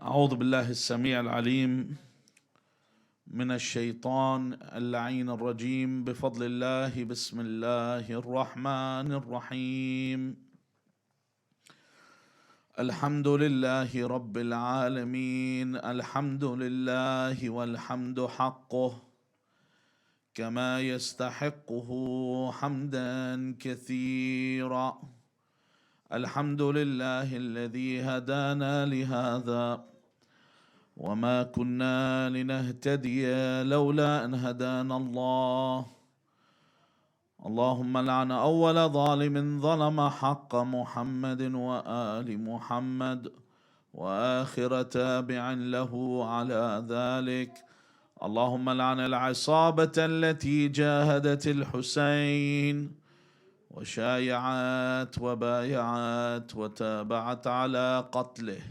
أعوذ بالله السميع العليم من الشيطان اللعين الرجيم بفضل الله. بسم الله الرحمن الرحيم. الحمد لله رب العالمين. الحمد لله والحمد حقه كما يستحقه حمدا كثيرا. الحمد لله الذي هدانا لهذا وما كنا لنهتدي لولا أن هدانا الله. اللهم لعن أول ظالم ظلم حق محمد وآل محمد وآخر تابع له على ذلك. اللهم لعن العصابة التي جاهدت الحسين وشايعت وبايعت وتابعت على قتله.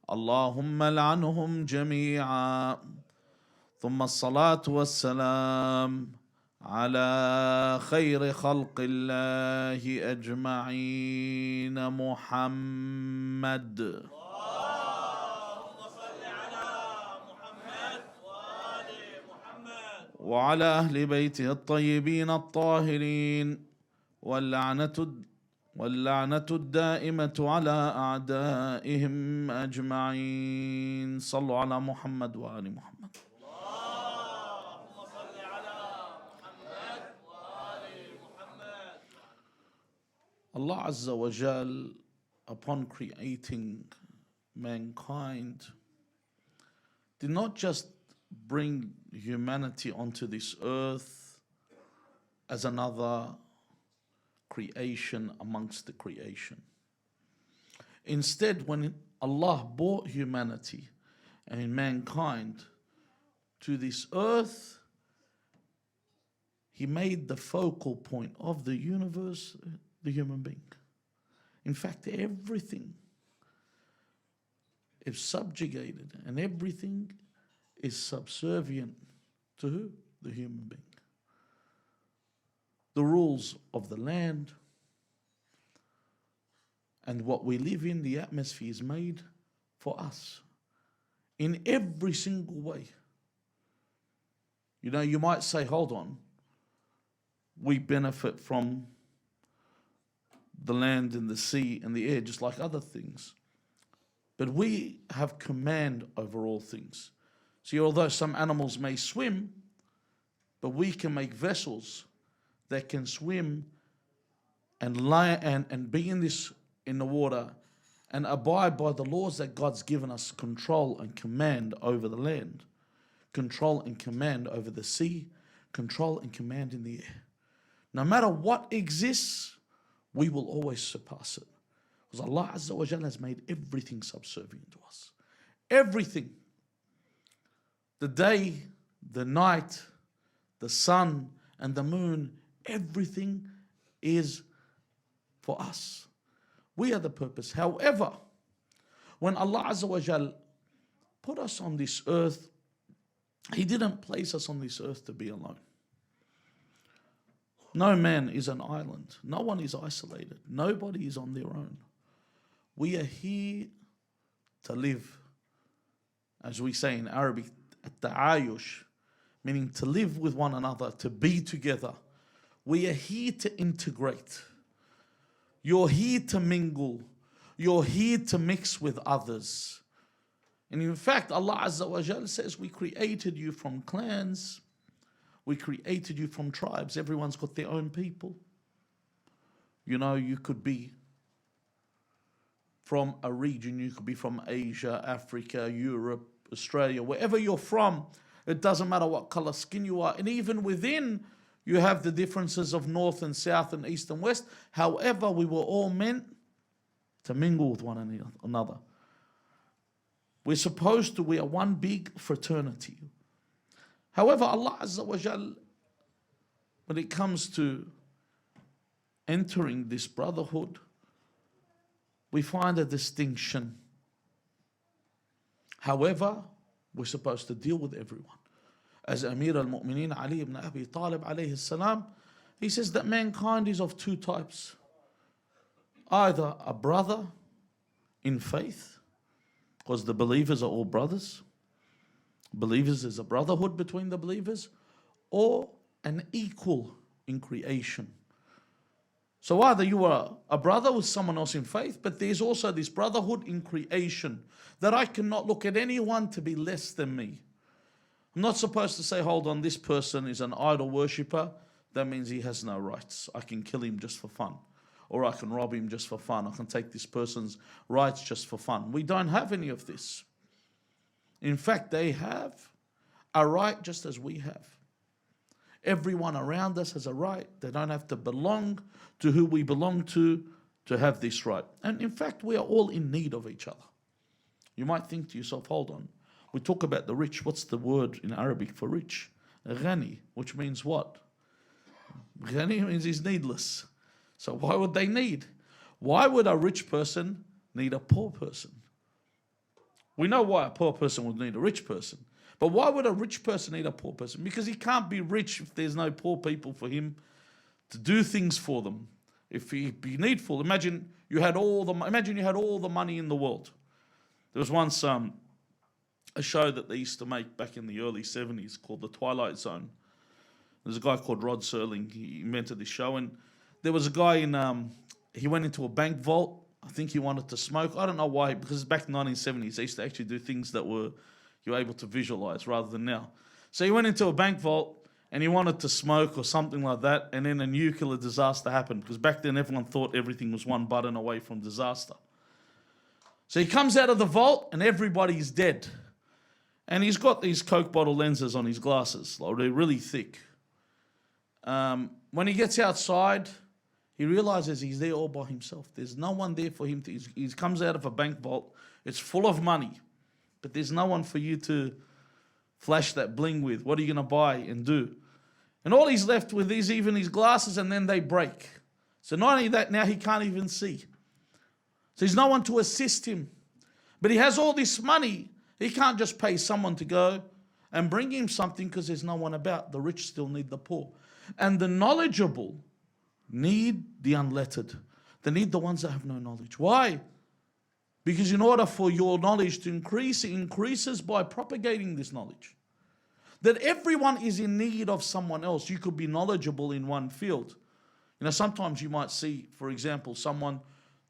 اللهم لعنهم جميعا. ثم الصلاة والسلام على خير خلق الله أجمعين محمد. اللهم صل على محمد وآل محمد وعلى أهل بيته الطيبين الطاهرين. واللعنة الدائمة على أعدائهم أجمعين. صلوا على محمد وآل محمد. اللهم صل على محمد وآل محمد. Allah Azza wa Jal, upon creating mankind, did not just bring humanity onto this earth as another creation amongst the creation. Instead, when Allah brought humanity and mankind to this earth, He made the focal point of the universe the human being. In fact, everything is subjugated and everything is subservient to who? The human being. The rules of the land and what we live in, the atmosphere is made for us in every single way. You know, you might say, hold on, we benefit from the land and the sea and the air just like other things. But we have command over all things. See, although some animals may swim, but we can make vessels that can swim and lie and be in the water and abide by the laws that God's given us, control and command over the land, control and command over the sea, control and command in the air. No matter what exists, we will always surpass it. Because Allah Azza wa Jalla has made everything subservient to us. Everything. The day, the night, the sun and the moon, everything is for us. We are the purpose. However, when Allah Azza wa Jal put us on this earth, He didn't place us on this earth to be alone. No man is an island. No one is isolated. Nobody is on their own. We are here to live, as we say in Arabic, at-ta'ayush, meaning to live with one another, to be together. We are here to integrate. You're here to mingle. You're here to mix with others. And in fact, Allah Azza wa Jal says we created you from clans. We created you from tribes. Everyone's got their own people. You know, you could be from a region. You could be from Asia, Africa, Europe, Australia, wherever you're from. It doesn't matter what color skin you are. And even within, you have the differences of north and south and east and west. However, we were all meant to mingle with one another. We are one big fraternity. However, Allah Azza wa Jal, when it comes to entering this brotherhood, we find a distinction. However, we're supposed to deal with everyone. As Amir al-Mu'mineen Ali ibn Abi Talib alayhi salam, he says that mankind is of two types. Either a brother in faith Because the believers are all brothers. Believers is a brotherhood between the believers, or an equal in creation. So either you are a brother with someone else in faith, but there's also this brotherhood in creation, that I cannot look at anyone to be less than me. I'm not supposed to say, hold on, this person is an idol worshipper. That means he has no rights. I can kill him just for fun. Or I can rob him just for fun. I can take this person's rights just for fun. We don't have any of this. In fact, they have a right just as we have. Everyone around us has a right. They don't have to belong to who we belong to have this right. And in fact, we are all in need of each other. You might think to yourself, hold on. We talk about the rich. What's the word in Arabic for rich? Ghani, which means what? Ghani means he's needless. So why would they need? Why would a rich person need a poor person? We know why a poor person would need a rich person. But why would a rich person need a poor person? Because he can't be rich if there's no poor people for him to do things for them. If he'd be needful, imagine you had all the money in the world. There was once a show that they used to make back in the early 70s called The Twilight Zone. There's a guy called Rod Serling. He invented this show, and there was a guy he went into a bank vault. I think he wanted to smoke. I don't know why, because back in the 1970s, they used to actually do things that you were able to visualize rather than now. So he went into a bank vault and he wanted to smoke or something like that, and then a nuclear disaster happened, because back then everyone thought everything was one button away from disaster. So he comes out of the vault and everybody's dead. And he's got these Coke bottle lenses on his glasses. Like, they're really thick. When he gets outside, he realizes he's there all by himself. There's no one there for him he comes out of a bank vault. It's full of money, but there's no one for you to flash that bling with. What are you going to buy and do? And all he's left with is even his glasses, and then they break. So not only that, now he can't even see. So there's no one to assist him. But he has all this money. He can't just pay someone to go and bring him something because there's no one about. The rich still need the poor. And the knowledgeable need the unlettered. They need the ones that have no knowledge. Why? Because in order for your knowledge to increase, it increases by propagating this knowledge. That everyone is in need of someone else. You could be knowledgeable in one field. You know, sometimes you might see, for example, someone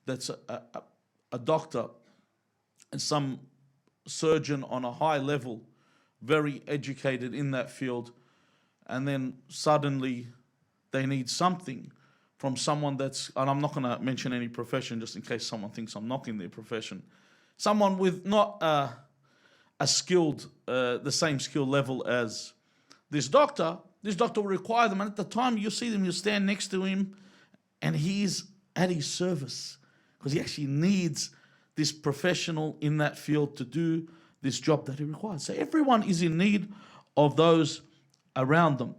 that's a doctor and some surgeon on a high level, very educated in that field, and then suddenly they need something from someone that's, and I'm not going to mention any profession just in case someone thinks I'm knocking their profession, someone with not a skilled, the same skill level as this doctor will require them, and at the time you see them, you stand next to him, and he's at his service, because he actually needs this professional in that field to do this job that he requires. So everyone is in need of those around them.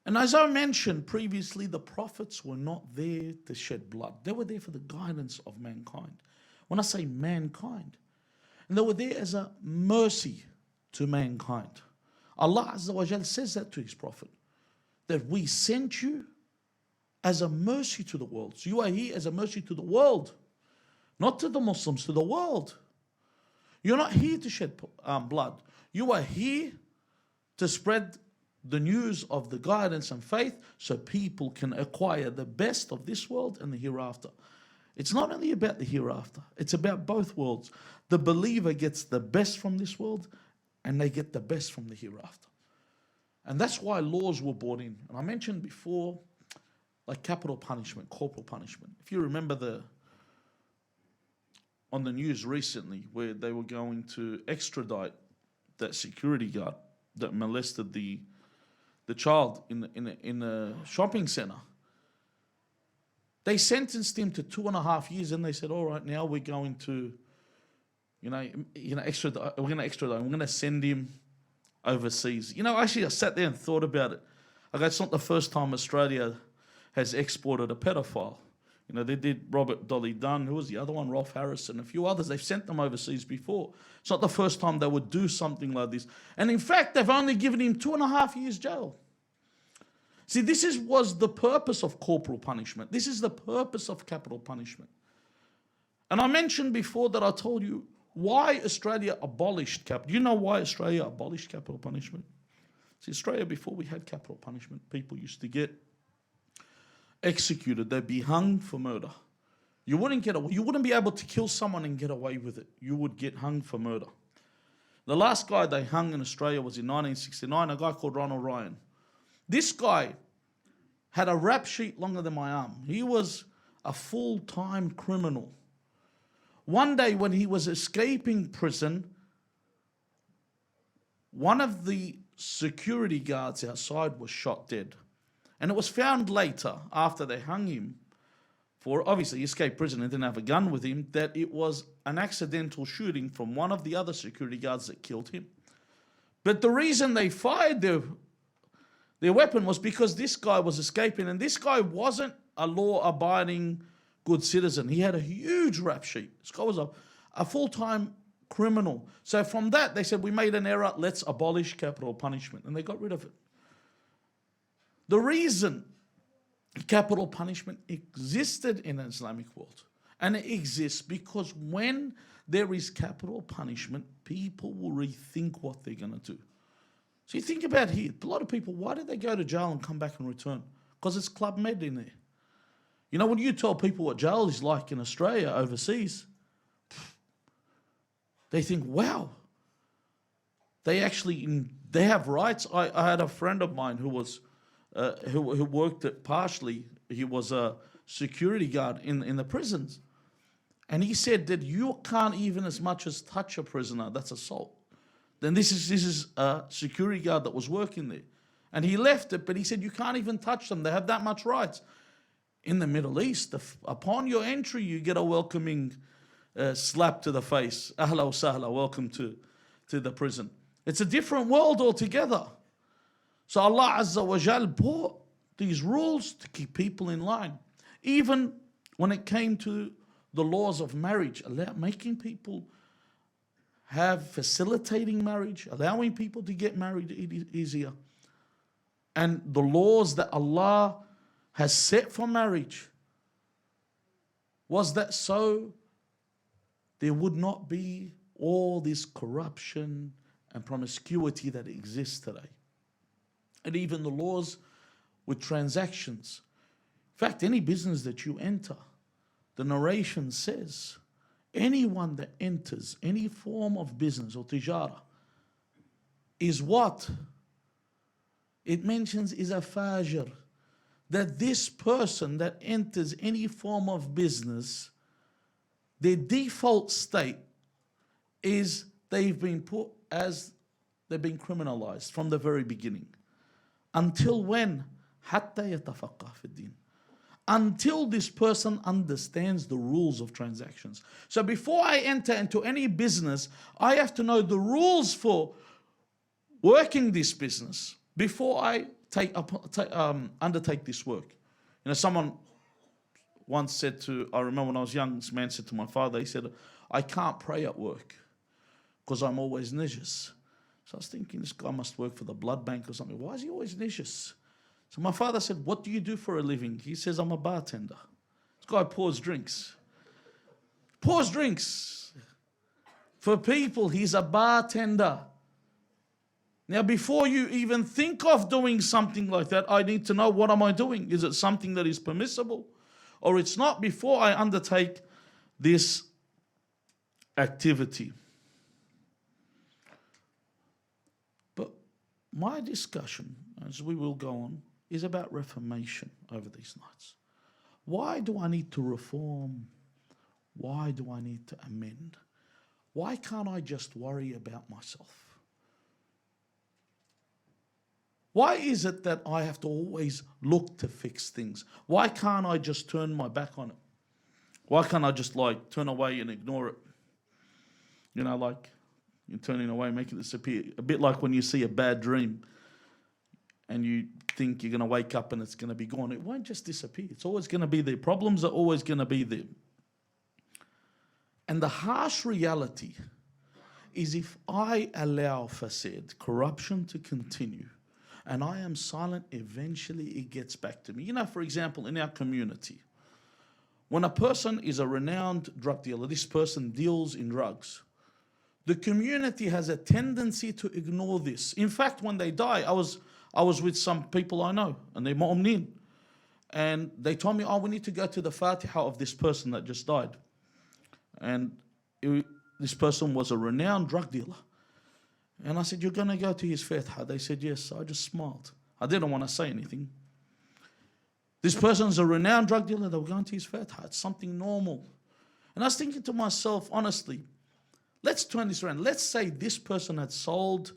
And as I mentioned previously, the prophets were not there to shed blood. They were there for the guidance of mankind. When I say mankind, and they were there as a mercy to mankind. Allah Azza wa Jal says that to his prophet, that we sent you as a mercy to the world. So you are here as a mercy to the world, not to the Muslims, to the world. You're not here to shed blood. You are here to spread the news of the guidance and faith so people can acquire the best of this world and the hereafter. It's not only about the hereafter, it's about both worlds. The believer gets the best from this world and they get the best from the hereafter. And that's why laws were brought in. And I mentioned before, like capital punishment, corporal punishment. If you remember on the news recently where they were going to extradite that security guard that molested the child in a shopping center. They sentenced him to 2.5 years, and they said, all right, now we're going to, extradite. We're going to extradite. We're going to send him overseas. Actually, I sat there and thought about it. It's not the first time Australia has exported a pedophile. They did Robert Dolly Dunn, who was the other one, Rolf Harrison, a few others. They've sent them overseas before. It's not the first time they would do something like this. And in fact, they've only given him 2.5 years jail. See, this was the purpose of corporal punishment. This is the purpose of capital punishment. And I mentioned before that I told you why Australia abolished capital. You know why Australia abolished capital punishment? See, Australia, before we had capital punishment, people used to get executed. They'd be hung for murder. You wouldn't get away. You wouldn't be able to kill someone and get away with it. You would get hung for murder. The last guy they hung in Australia was in 1969, a guy called Ronald Ryan. This guy had a rap sheet longer than my arm. He was a full-time criminal. One day when he was escaping prison, one of the security guards outside was shot dead. And it was found later, after they hung him, for obviously he escaped prison and didn't have a gun with him, that it was an accidental shooting from one of the other security guards that killed him. But the reason they fired their weapon was because this guy was escaping, and this guy wasn't a law-abiding good citizen. He had a huge rap sheet. This guy was a full-time criminal. So from that, they said, we made an error, let's abolish capital punishment. And they got rid of it. The reason capital punishment existed in the Islamic world, and it exists because when there is capital punishment, people will rethink what they're going to do. So you think about here, a lot of people, why did they go to jail and come back and return? Because it's Club Med in there. You know, when you tell people what jail is like in Australia, overseas, they think, wow, they have rights. I had a friend of mine who was who worked at partially. He was a security guard in the prisons, and he said that you can't even as much as touch a prisoner. That's assault. Then this is a security guard that was working there, and he left it. But he said you can't even touch them. They have that much rights. In the Middle East, upon your entry, you get a welcoming slap to the face. Ahla wa sahla, welcome to the prison. It's a different world altogether. So Allah Azza wa Jal brought these rules to keep people in line. Even when it came to the laws of marriage, making people facilitating marriage, allowing people to get married easier. And the laws that Allah has set for marriage was that so there would not be all this corruption and promiscuity that exists today. And even the laws with transactions. In fact, any business that you enter, the narration says, anyone that enters any form of business or tijara is what? It mentions is a fajr. That this person that enters any form of business, their default state is they've been criminalized from the very beginning. Until when? حتى يتفقه في الدين. Until this person understands the rules of transactions. So before I enter into any business, I have to know the rules for working this business before I undertake this work. You know, someone once said I remember when I was young, this man said to my father, he said, I can't pray at work because I'm always najis. So I was thinking, this guy must work for the blood bank or something. Why is he always najis? So my father said, what do you do for a living? He says, I'm a bartender. This guy pours drinks. Pours drinks. For people, he's a bartender. Now, before you even think of doing something like that, I need to know, what am I doing? Is it something that is permissible or it's not, before I undertake this activity? But my discussion, as we will go on, is about reformation over these nights. Why do I need to reform? Why do I need to amend? Why can't I just worry about myself? Why is it that I have to always look to fix things? Why can't I just turn my back on it? Why can't I just turn away and ignore it? You know, like you're turning away, making it disappear. A bit like when you see a bad dream and you think you're going to wake up and it's going to be gone. It won't just disappear. It's always going to be there. Problems are always going to be there. And the harsh reality is, if I allow fasid, corruption, to continue, and I am silent, eventually it gets back to me. You know, for example, in our community, when a person is a renowned drug dealer, this person deals in drugs, the community has a tendency to ignore this. In fact, when they die, I was with some people I know, and they're mu'minin, and they told me, oh, we need to go to the Fatiha of this person that just died. And this person was a renowned drug dealer. And I said, you're going to go to his Fatiha? They said, yes. I just smiled. I didn't want to say anything. This person's a renowned drug dealer. They were going to his Fatiha. It's something normal. And I was thinking to myself, honestly, let's turn this around. Let's say this person had sold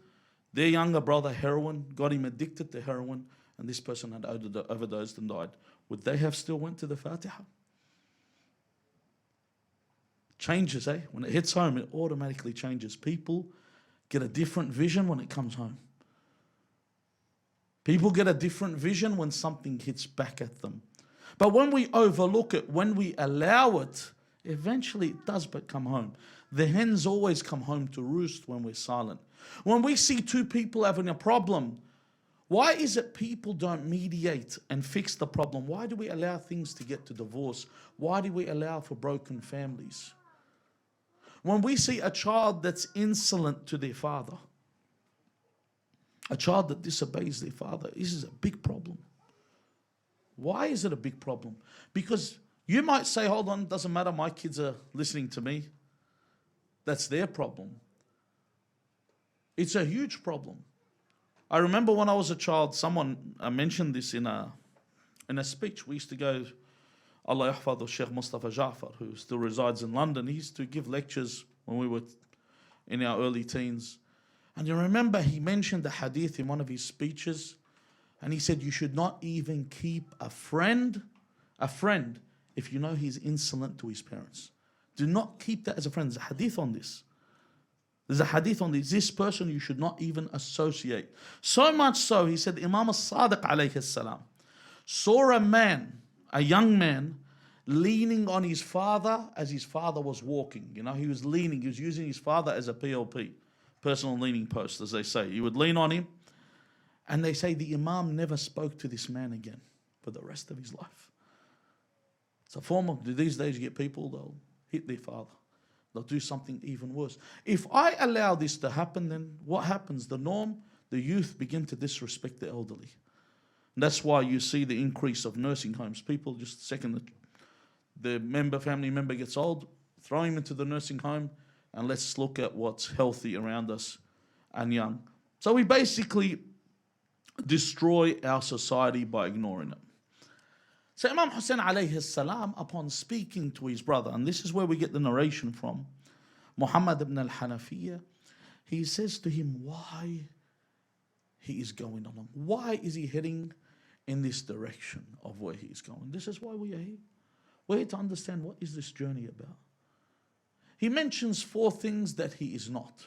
their younger brother heroin, got him addicted to heroin, and this person had overdosed and died. Would they have still went to the Fatiha? Changes, eh? When it hits home, it automatically changes. People get a different vision when it comes home. People get a different vision when something hits back at them. But when we overlook it, when we allow it, eventually it does but come home. The hens always come home to roost when we're silent. When we see two people having a problem, why is it people don't mediate and fix the problem? Why do we allow things to get to divorce? Why do we allow for broken families? When we see a child that's insolent to their father, a child that disobeys their father, this is a big problem. Why is it a big problem? Because you might say, hold on, doesn't matter, my kids are listening to me. That's their problem. It's a huge problem. I remember when I was a child, someone mentioned this in a speech. We used to go, Allah yahfadhu Sheikh Mustafa Ja'far, who still resides in London. He used to give lectures when we were in our early teens. And you remember he mentioned the hadith in one of his speeches, and he said you should not even keep a friend if you know he's insolent to his parents. Do not keep that as a friend. There's a hadith on this. There's a hadith on this. This person you should not even associate. So much so, he said, Imam al-Sadiq alayhi salam saw a young man, leaning on his father as his father was walking. You know, he was using his father as a PLP, personal leaning post, as they say. He would lean on him, and they say the Imam never spoke to this man again for the rest of his life. It's a form of, these days you get people, they'll hit their father. They'll do something even worse. If I allow this to happen, then what happens? The norm, the youth begin to disrespect the elderly. And that's why you see the increase of nursing homes. People just second the family member gets old, throw him into the nursing home, and let's look at what's healthy around us and young. So we basically destroy our society by ignoring it. So Imam Hussein alayhi salam, upon speaking to his brother, and this is where we get the narration from, Muhammad ibn al-Hanafiya, he says to him why he is going along. Why is he heading in this direction of where he is going? This is why we are here. We're here to understand what is this journey about. He mentions 4 things that he is not.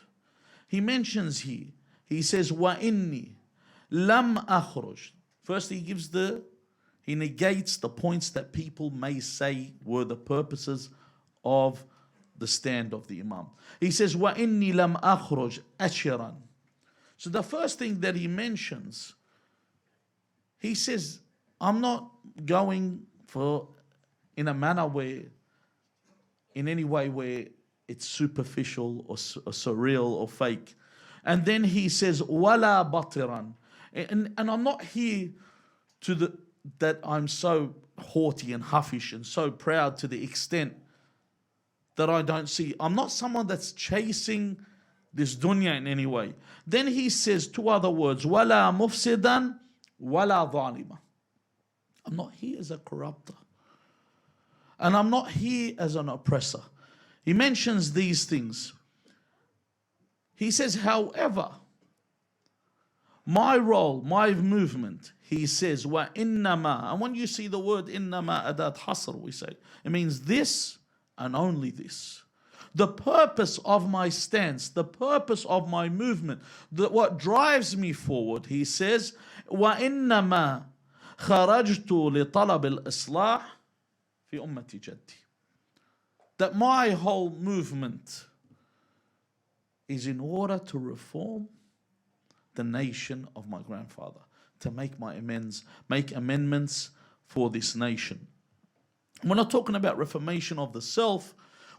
He mentions here, he says, وَإِنِّي لَمْ أَخْرُجْ. First he negates the points that people may say were the purposes of the stand of the Imam. He says, وَإِنِّي لَمْ أَخْرُجْ أَشِرًا. So the first thing that he mentions, he says, I'm not going in a manner where, in any way where it's superficial or surreal or fake. And then he says, وَلَا بَطِرًا. And I'm not here that I'm so haughty and huffish and so proud to the extent that I don't see. I'm not someone that's chasing this dunya in any way. Then he says 2 other words, وَلَا مُفْسِدًا وَلَا ظَالِمًا. I'm not here as a corrupter. And I'm not here as an oppressor. He mentions these things. He says, however, my role, my movement, he says, وَإِنَّمَا. And when you see the word إِنَّمَا adat hasr, we say, it means this and only this. The purpose of my stance, the purpose of my movement, what drives me forward, he says, وَإِنَّمَا خَرَجْتُ لِطَلَبِ الْإِصْلَاحِ فِي أُمَّةِ جَدِّي. That my whole movement is in order to reform the nation of my grandfather, to make amendments for this nation. We're not talking about reformation of the self.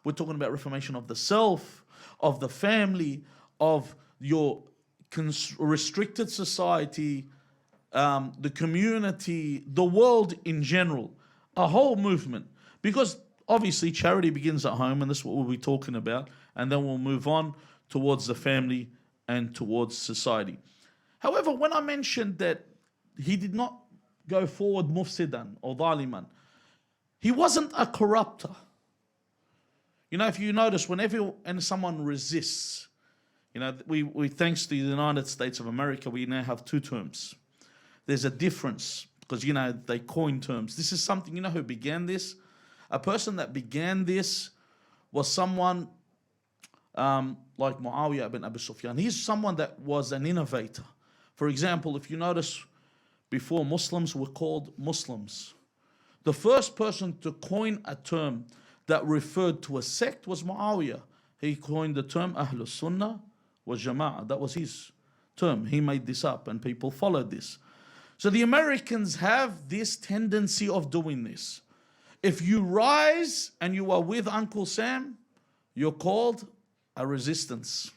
We're talking about reformation of the self, of the family, of your restricted society, the community, the world in general, a whole movement. Because obviously charity begins at home, and this is what we'll be talking about, and then we'll move on towards the family and towards society. However, when I mentioned that he did not go forward mufsidan or dhaliman, he wasn't a corrupter. You know, if you notice, whenever someone resists, you know, we thanks to the United States of America, we now have two terms. There's a difference because, you know, they coin terms. This is something, you know who began this? A person that began this was someone like Muawiyah ibn Abi Sufyan. He's someone that was an innovator. For example, if you notice, before Muslims were called Muslims, the first person to coin a term that referred to a sect was Muawiyah. He coined the term Ahlus Sunnah wa Jama'ah. That was his term. He made this up and people followed this. So the Americans have this tendency of doing this. If you rise and you are with Uncle Sam, you're called a resistance.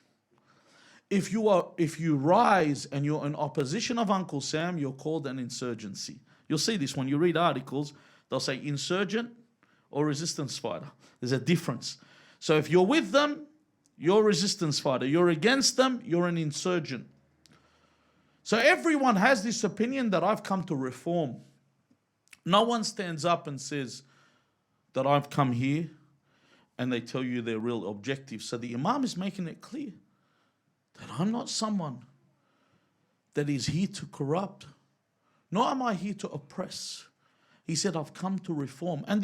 If you rise and you're in opposition of Uncle Sam, you're called an insurgency. You'll see this when you read articles. They'll say insurgent or resistance fighter. There's a difference. So if you're with them, you're a resistance fighter. You're against them, you're an insurgent. So everyone has this opinion that I've come to reform. No one stands up and says that I've come here, and they tell you their real objective. So the Imam is making it clear that I'm not someone that is here to corrupt, nor am I here to oppress. He said, I've come to reform. And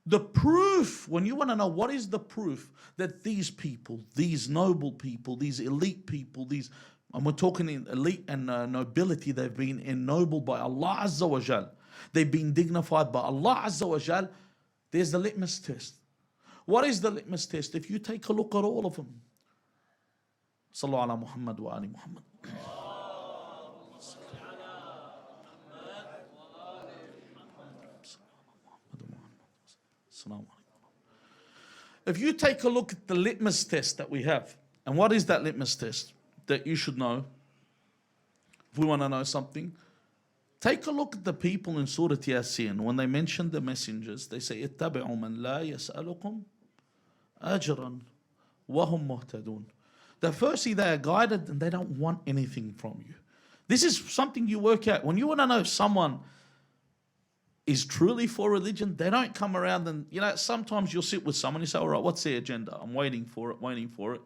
the proof, when you want to know what is the proof that these people, these noble people, these elite people, and we're talking in elite and nobility, they've been ennobled by Allah Azza wa Jal. They've been dignified by Allah Azza wa Jal. There's the litmus test. What is the litmus test? If you take a look at all of them. Sallu ala Muhammad wa ali Muhammad. If you take a look at the litmus test that we have, and what is that litmus test that you should know, if we want to know something, take a look at the people in Surah Yasin. When they mention the messengers, they say, اتبعوا من لا يسألكم أجرا وهم مهتدون. That firstly, they are guided and they don't want anything from you. This is something you work out. When you want to know if someone is truly for religion, they don't come around and, you know, sometimes you'll sit with someone, you say, all right, what's their agenda? I'm waiting for it.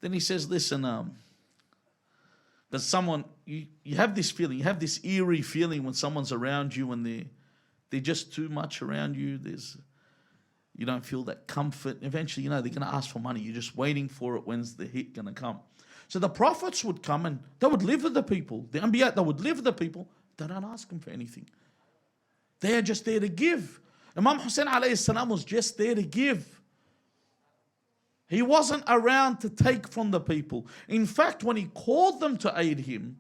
Then he says, listen, there's someone, you have this feeling, you have this eerie feeling when someone's around you and they're just too much around you. You don't feel that comfort. Eventually, you know, they're going to ask for money. You're just waiting for it. When's the hit going to come? So the prophets would come and they would live with the people. The Anbiya, they would live with the people. They don't ask them for anything. They are just there to give. Imam Hussein alayhi salam was just there to give. He wasn't around to take from the people. In fact, when he called them to aid him,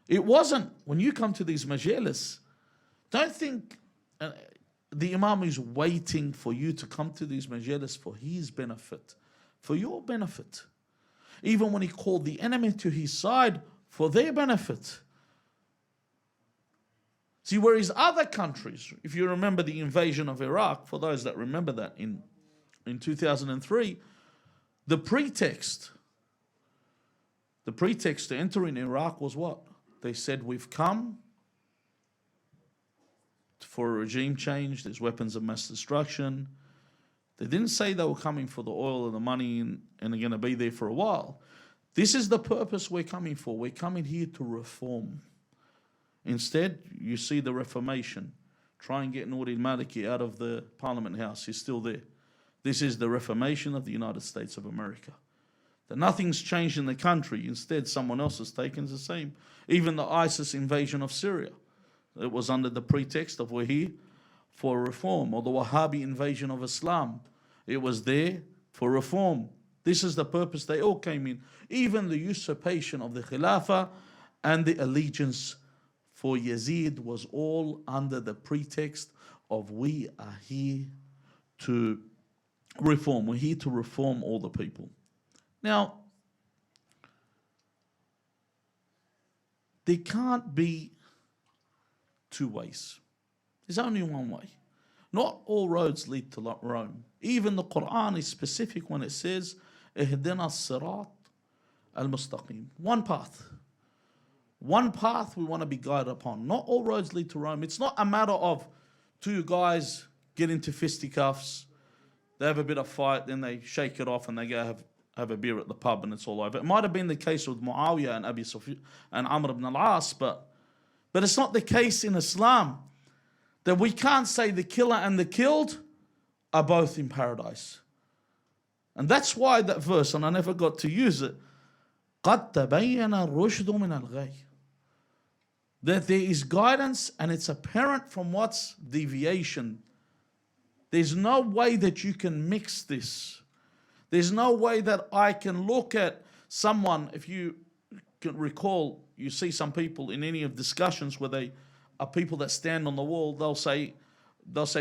it wasn't, when you come to these majalis, don't think the Imam is waiting for you to come to these majalis for his benefit, for your benefit. Even when he called the enemy to his side for their benefit. See, whereas other countries, if you remember the invasion of Iraq, for those that remember that in 2003, the pretext to enter in Iraq was what? They said, we've come for a regime change, there's weapons of mass destruction. They didn't say they were coming for the oil and the money and they're going to be there for a while. This is the purpose we're coming for. We're coming here to reform. Instead, you see the Reformation. Try and get Nouri al-Maliki out of the Parliament House. He's still there. This is the Reformation of the United States of America. That nothing's changed in the country. Instead, someone else has taken the same. Even the ISIS invasion of Syria. It was under the pretext of we're here for reform. Or the Wahhabi invasion of Islam. It was there for reform. This is the purpose they all came in. Even the usurpation of the Khilafah and the allegiance for Yazid was all under the pretext of we are here to reform. We're here to reform all the people. Now, there can't be two ways. There's only one way. Not all roads lead to Rome. Even the Quran is specific when it says, اهدنا الصراط المستقيم. One path. One path we want to be guided upon. Not all roads lead to Rome. It's not a matter of two guys get into fisticuffs, they have a bit of fight, then they shake it off and they go have a beer at the pub and it's all over. It might have been the case with Muawiyah and Abi Sufyan and Amr ibn al-As, but it's not the case in Islam. That we can't say the killer and the killed are both in paradise. And that's why that verse, and I never got to use it, قَدْ تَبَيَّنَ الرُّشْدُ مِنَ الْغَيِّ. That there is guidance and it's apparent from what's deviation. There's no way that you can mix this. There's no way that I can look at someone, if you can recall, you see some people in any of discussions where they are people that stand on the wall, they'll say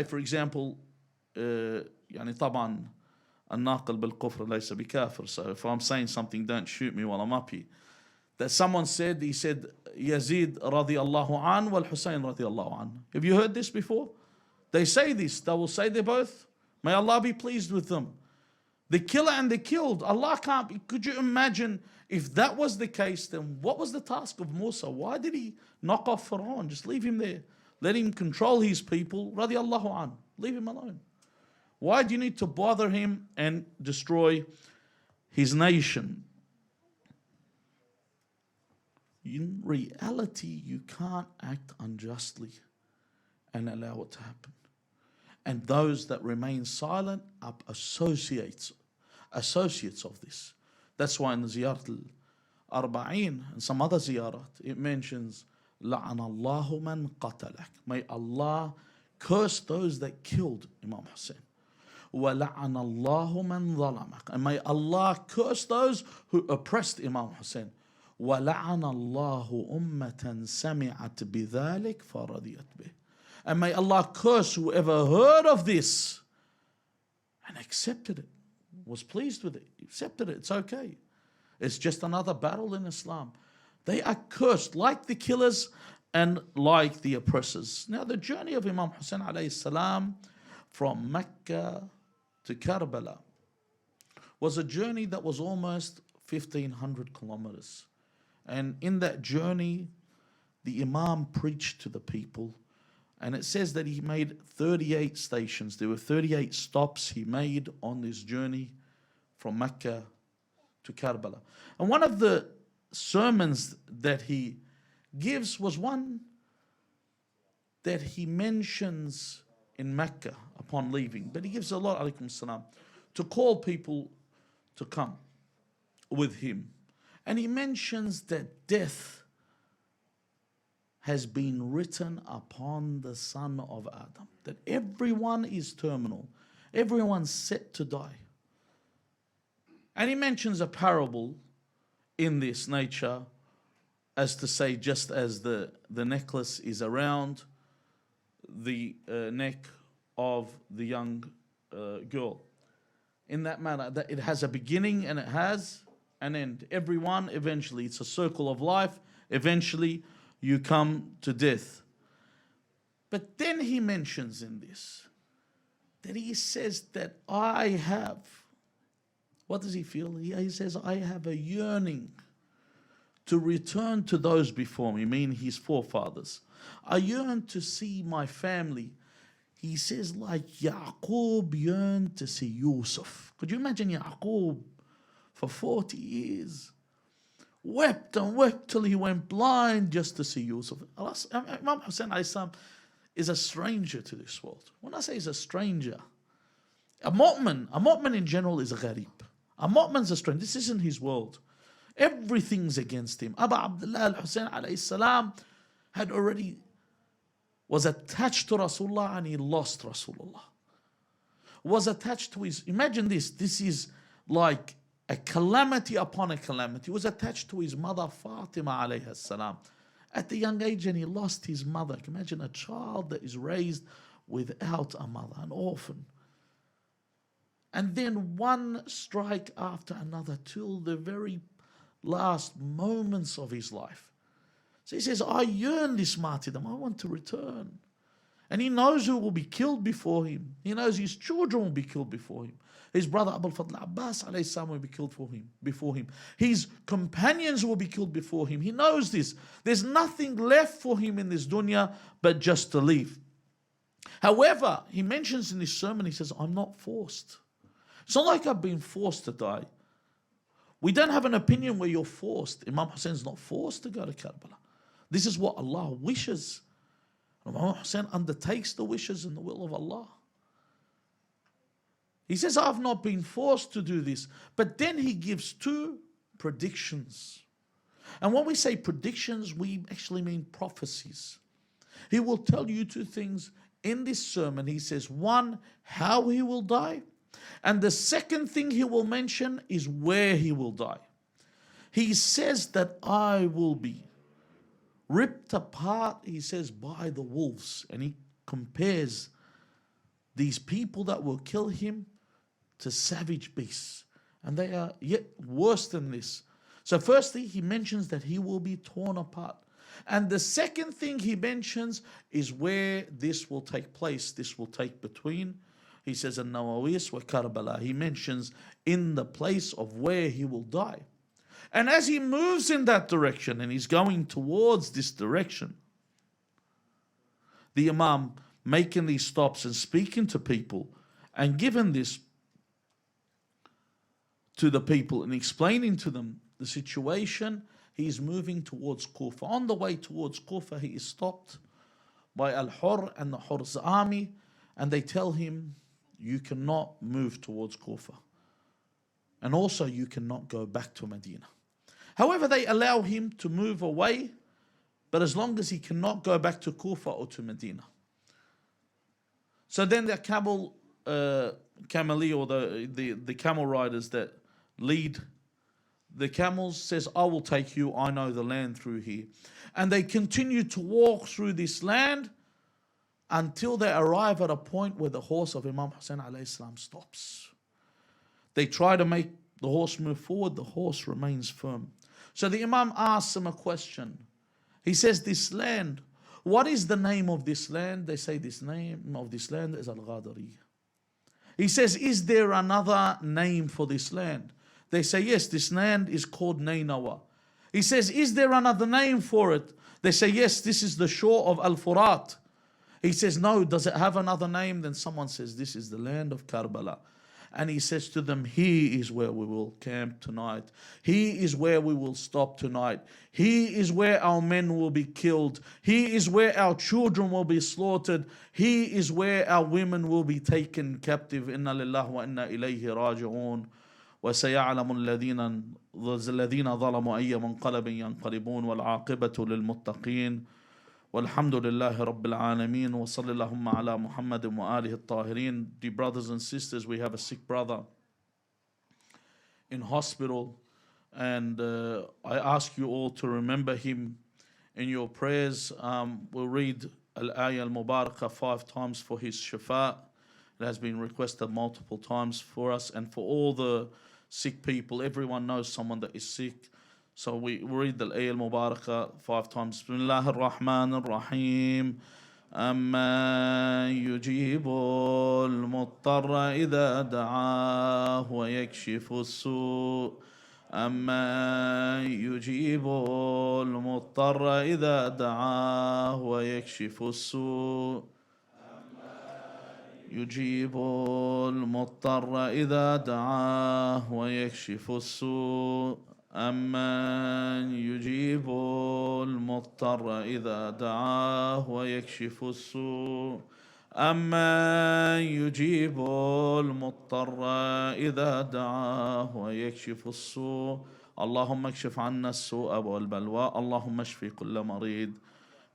for example, يعني طبعا الناقل بالكفر ليس بكافر. So if I'm saying something, don't shoot me while I'm up here. That someone said, he said, Yazid radiallahu an wal Hussein radiallahu an. Have you heard this before? They say this. They will say they're both. May Allah be pleased with them. The killer and the killed. Allah can't be. Could you imagine if that was the case, then what was the task of Musa? Why did he knock off Pharaoh? Just leave him there. Let him control his people. Radiallahu an. Leave him alone. Why do you need to bother him and destroy his nation? In reality, you can't act unjustly and allow it to happen. And those that remain silent are associates of this. That's why in the Ziyarat al-Arba'in and some other ziyarat, it mentions لَعَنَ اللَّهُ مَنْ قَتَلَكَ. May Allah curse those that killed Imam Hussein. وَلَعَنَ اللَّهُ مَنْ ظَلَمَكَ. And may Allah curse those who oppressed Imam Hussein. وَلَعَنَ اللَّهُ أُمَّةً سَمِعَتْ بِذَلِكَ فَرَضِيَتْ بِهِ. And may Allah curse whoever heard of this and accepted it, was pleased with it, accepted it. It's okay. It's just another battle in Islam. They are cursed like the killers and like the oppressors. Now the journey of Imam Hussein alayhi salam from Mecca to Karbala was a journey that was almost 1,500 kilometers. And in that journey, the Imam preached to the people. And it says that he made 38 stations. There were 38 stops he made on this journey from Mecca to Karbala. And one of the sermons that he gives was one that he mentions in Mecca upon leaving. But he gives a lot, alaykum salam, to call people to come with him. And he mentions that death has been written upon the son of Adam. That everyone is terminal. Everyone's set to die. And he mentions a parable in this nature as to say, just as the necklace is around the neck of the young girl. In that manner, that it has a beginning and it has an end. Everyone, eventually, it's a circle of life. Eventually, you come to death. But then he mentions in this that he says that I have, what does he feel? He says, I have a yearning to return to those before me, meaning his forefathers. I yearn to see my family. He says, like Yaqub yearned to see Yusuf. Could you imagine Yaqub for 40 years? Wept and wept till he went blind just to see Yusuf. Imam Hussein is a stranger to this world. When I say he's a stranger, a mu'min in general is a gharib. A mu'min's a stranger. This isn't his world. Everything's against him. Abu Abdullah al-Hussein alayhi salam was attached to Rasulullah and he lost Rasulullah. Was attached to his, imagine this is like a calamity upon a calamity. He was attached to his mother Fatima alayhi salam at the young age and he lost his mother. Imagine a child that is raised without a mother, an orphan. And then one strike after another till the very last moments of his life. So he says, I yearn this martyrdom. I want to return. And he knows who will be killed before him. He knows his children will be killed before him. His brother Abu al-Fadl Abbas alayhi salam will be killed before him. His companions will be killed before him. He knows this. There's nothing left for him in this dunya but just to leave. However, he mentions in his sermon, he says, I'm not forced. It's not like I've been forced to die. We don't have an opinion where you're forced. Imam Hussein's not forced to go to Karbala. This is what Allah wishes. Imam Hussein undertakes the wishes and the will of Allah. He says, I've not been forced to do this. But then he gives two predictions. And when we say predictions, we actually mean prophecies. He will tell you two things in this sermon. He says, one, how he will die. And the second thing he will mention is where he will die. He says that I will be ripped apart, he says, by the wolves. And he compares these people that will kill him to savage beasts. And they are yet worse than this. So firstly, he mentions that he will be torn apart. And the second thing he mentions is where this will take place. This will take between, he says, An-Nawawis wa Karbala. He mentions in the place of where he will die. And as he moves in that direction, and he's going towards this direction, the Imam making these stops and speaking to people and giving this to the people and explaining to them the situation, he's moving towards Kufa. On the way towards Kufa, he is stopped by Al-Hurr and the Hurr's army, and they tell him, you cannot move towards Kufa. And also you cannot go back to Medina. However, they allow him to move away, but as long as he cannot go back to Kufa or to Medina. So then the cameli or the camel riders that lead the camels says, I will take you, I know the land through here. And they continue to walk through this land until they arrive at a point where the horse of Imam Hussein alayhi salam stops. They try to make the horse move forward, the horse remains firm. So the Imam asks him a question. He says, this land, what is the name of this land? They say this name of this land is Al-Jaafaria. He says, is there another name for this land? They say, yes, this land is called Nainawa. He says, is there another name for it? They say, yes, this is the shore of Al-Furat. He says, no, does it have another name? Then someone says, this is the land of Karbala. And he says to them, here is where we will camp tonight. Here is where we will stop tonight. Here is where our men will be killed. Here is where our children will be slaughtered. Here is where our women will be taken captive. Inna lillahi wa inna ilayhi raji'un. وسيعلم الذين ظلموا أي منقلب ينقلبون والعاقبة للمتقين والحمد لله رب العالمين وصلى اللهم على محمد وآله الطاهرين. Dear brothers and sisters, we have a sick brother in hospital, and I ask you all to remember him in your prayers. We'll read Al-Ayah al-Mubarakah 5 times for his shifa. It has been requested multiple times for us and for all the sick people. Everyone knows someone that is sick. So we read the Ayah al-Mubarakah 5 times. Bismillah ar-Rahman ar-Rahim. أما يجيب المضطر إذا دعاه ويكشف السوء أما يجيب المضطر إذا دعاه ويكشف السوء يجيب المضطر إذا دعاه ويكشف السوء أمن يجيب المضطر إذا دعاه ويكشف السوء أمن يجيب المضطر إذا دعاه ويكشف السوء اللهم اكشف عنا السوء والبلوى اللهم اشف كل مريض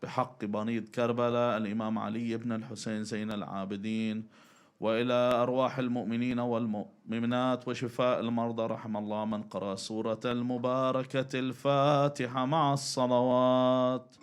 بحق بنيد كربلاء الإمام علي بن الحسين زين العابدين وإلى أرواح المؤمنين والمؤمنات وشفاء المرضى رحم الله من قرأ سورة المباركة الفاتحة مع الصلوات.